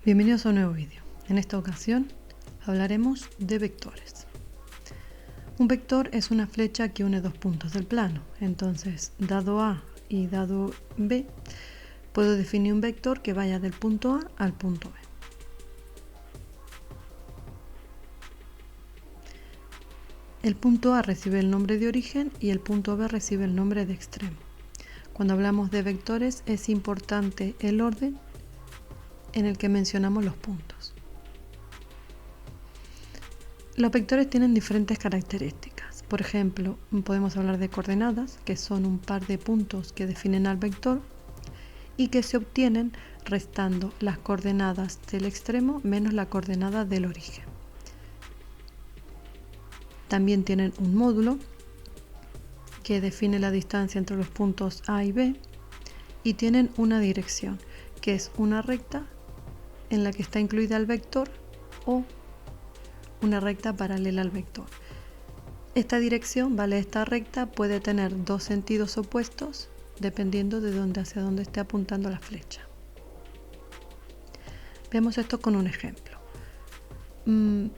Bienvenidos a un nuevo vídeo. En esta ocasión hablaremos de vectores. Un vector es una flecha que une dos puntos del plano. Entonces, dado A y dado B, puedo definir un vector que vaya del punto A al punto B. El punto A recibe el nombre de origen y el punto B recibe el nombre de extremo. Cuando hablamos de vectores es importante el orden en el que mencionamos los puntos. Los vectores tienen diferentes características. Por ejemplo, podemos hablar de coordenadas, que son un par de puntos que definen al vector y que se obtienen restando las coordenadas del extremo menos la coordenada del origen. También tienen un módulo que define la distancia entre los puntos A y B y tienen una dirección, que es una recta en la que está incluida el vector o una recta paralela al vector. Esta dirección, esta recta puede tener dos sentidos opuestos dependiendo de hacia dónde esté apuntando la flecha. Veamos esto con un ejemplo.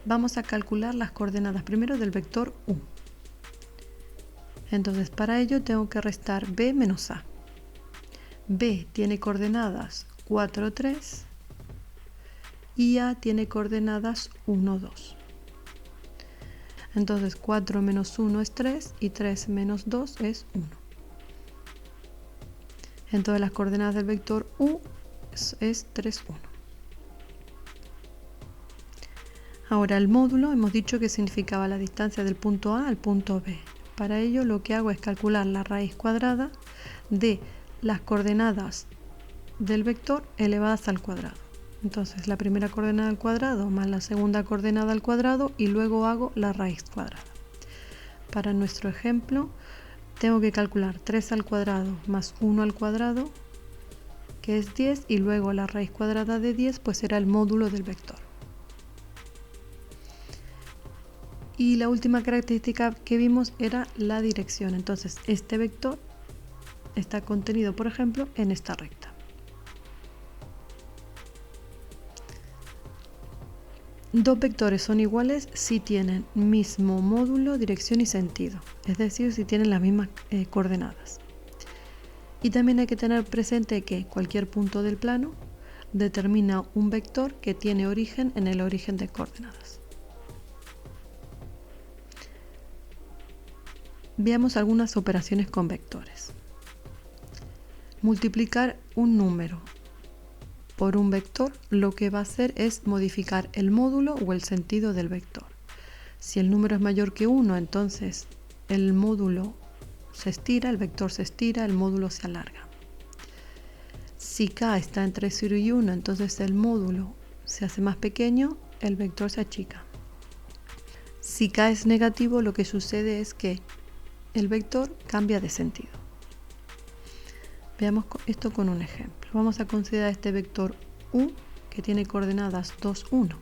Vamos a calcular las coordenadas primero del vector U. Entonces, para ello tengo que restar B menos A. B tiene coordenadas 4, 3 y A tiene coordenadas 1, 2. Entonces 4 menos 1 es 3 y 3 menos 2 es 1. Entonces las coordenadas del vector U es 3, 1. Ahora el módulo hemos dicho que significaba la distancia del punto A al punto B. Para ello lo que hago es calcular la raíz cuadrada de las coordenadas del vector elevadas al cuadrado. Entonces la primera coordenada al cuadrado más la segunda coordenada al cuadrado y luego hago la raíz cuadrada. Para nuestro ejemplo tengo que calcular 3 al cuadrado más 1 al cuadrado, que es 10, y luego la raíz cuadrada de 10 pues será el módulo del vector. Y la última característica que vimos era la dirección. Entonces este vector está contenido, por ejemplo, en esta recta. Dos vectores son iguales si tienen mismo módulo, dirección y sentido, es decir, si tienen las mismas coordenadas. Y también hay que tener presente que cualquier punto del plano determina un vector que tiene origen en el origen de coordenadas. Veamos algunas operaciones con vectores. Multiplicar un número por un vector lo que va a hacer es modificar el módulo o el sentido del vector. Si el número es mayor que 1, entonces el módulo se estira, el vector se estira, el módulo se alarga. Si k está entre 0 y 1, entonces el módulo se hace más pequeño, el vector se achica. Si k es negativo, lo que sucede es que el vector cambia de sentido. Veamos esto con un ejemplo. Vamos a considerar este vector U que tiene coordenadas 2, 1.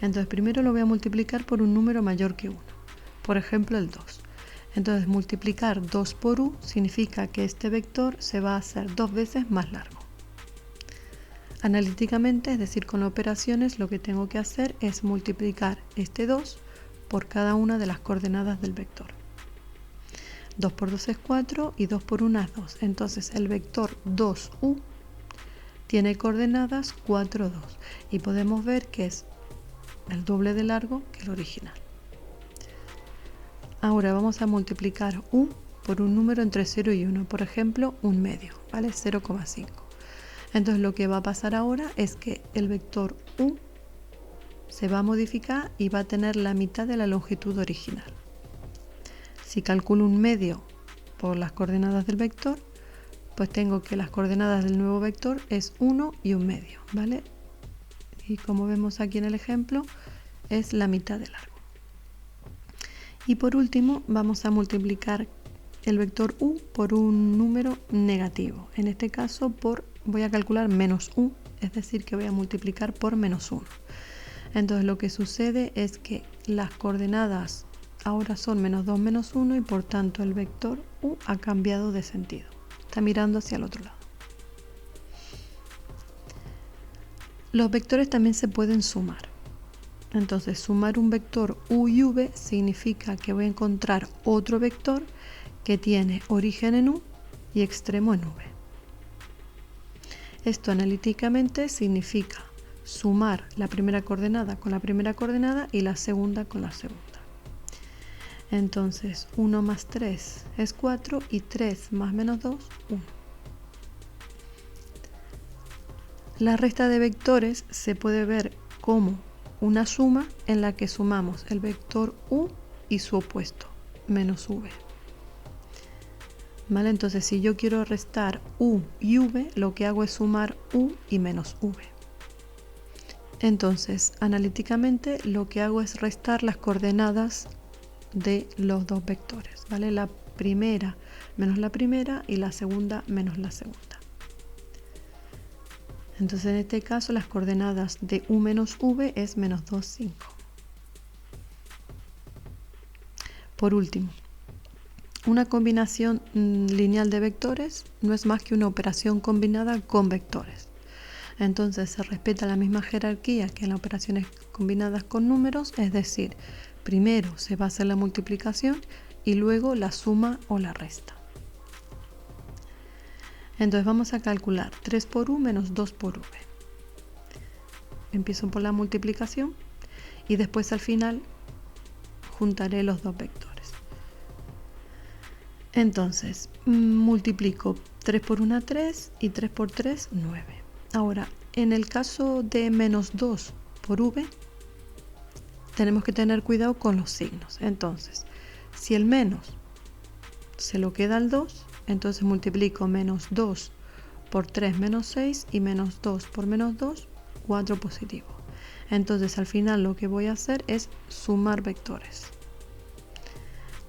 Entonces primero lo voy a multiplicar por un número mayor que 1. Por ejemplo el 2. Entonces multiplicar 2 por U significa que este vector se va a hacer 2 veces más largo. Analíticamente, es decir, con operaciones, lo que tengo que hacer es multiplicar este 2 por cada una de las coordenadas del vector. 2 por 2 es 4 y 2 por 1 es 2. Entonces el vector 2u tiene coordenadas 4, 2. Y podemos ver que es el doble de largo que el original. Ahora vamos a multiplicar u por un número entre 0 y 1. Por ejemplo, un medio, ¿vale? 0,5. Entonces lo que va a pasar ahora es que el vector u se va a modificar y va a tener la mitad de la longitud original. Si calculo un medio por las coordenadas del vector, pues tengo que las coordenadas del nuevo vector es 1 y un medio, ¿vale? Y como vemos aquí en el ejemplo, es la mitad de largo. Y por último, vamos a multiplicar el vector u por un número negativo. En este caso, voy a calcular menos u, es decir, que voy a multiplicar por menos 1. Entonces lo que sucede es que las coordenadas ahora son menos 2, menos 1 y por tanto el vector u ha cambiado de sentido. Está mirando hacia el otro lado. Los vectores también se pueden sumar. Entonces, sumar un vector u y v significa que voy a encontrar otro vector que tiene origen en u y extremo en v. Esto analíticamente significa sumar la primera coordenada con la primera coordenada y la segunda con la segunda. Entonces 1 más 3 es 4 y 3 más menos 2, 1. La resta de vectores se puede ver como una suma en la que sumamos el vector u y su opuesto, menos v. ¿Vale? Entonces si yo quiero restar u y v, lo que hago es sumar u y menos v. Entonces, analíticamente lo que hago es restar las coordenadas de los dos vectores, ¿vale? La primera menos la primera y la segunda menos la segunda. Entonces en este caso las coordenadas de u menos v es menos 2, 5. Por último, una combinación lineal de vectores no es más que una operación combinada con vectores. Entonces se respeta la misma jerarquía que en las operaciones combinadas con números, es decir, primero se va a hacer la multiplicación y luego la suma o la resta. Entonces vamos a calcular 3 por u menos 2 por v. Empiezo por la multiplicación y después al final juntaré los dos vectores. Entonces multiplico 3 por 1, 3 y 3 por 3, 9. Ahora, en el caso de menos 2 por v, tenemos que tener cuidado con los signos. Entonces, si el menos se lo queda al 2, entonces multiplico menos 2 por 3 menos 6 y menos 2 por menos 2, 4 positivo. Entonces al final lo que voy a hacer es sumar vectores.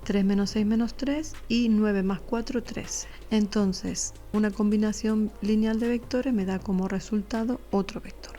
3 menos 6 menos 3 y 9 más 4, 13. Entonces una combinación lineal de vectores me da como resultado otro vector.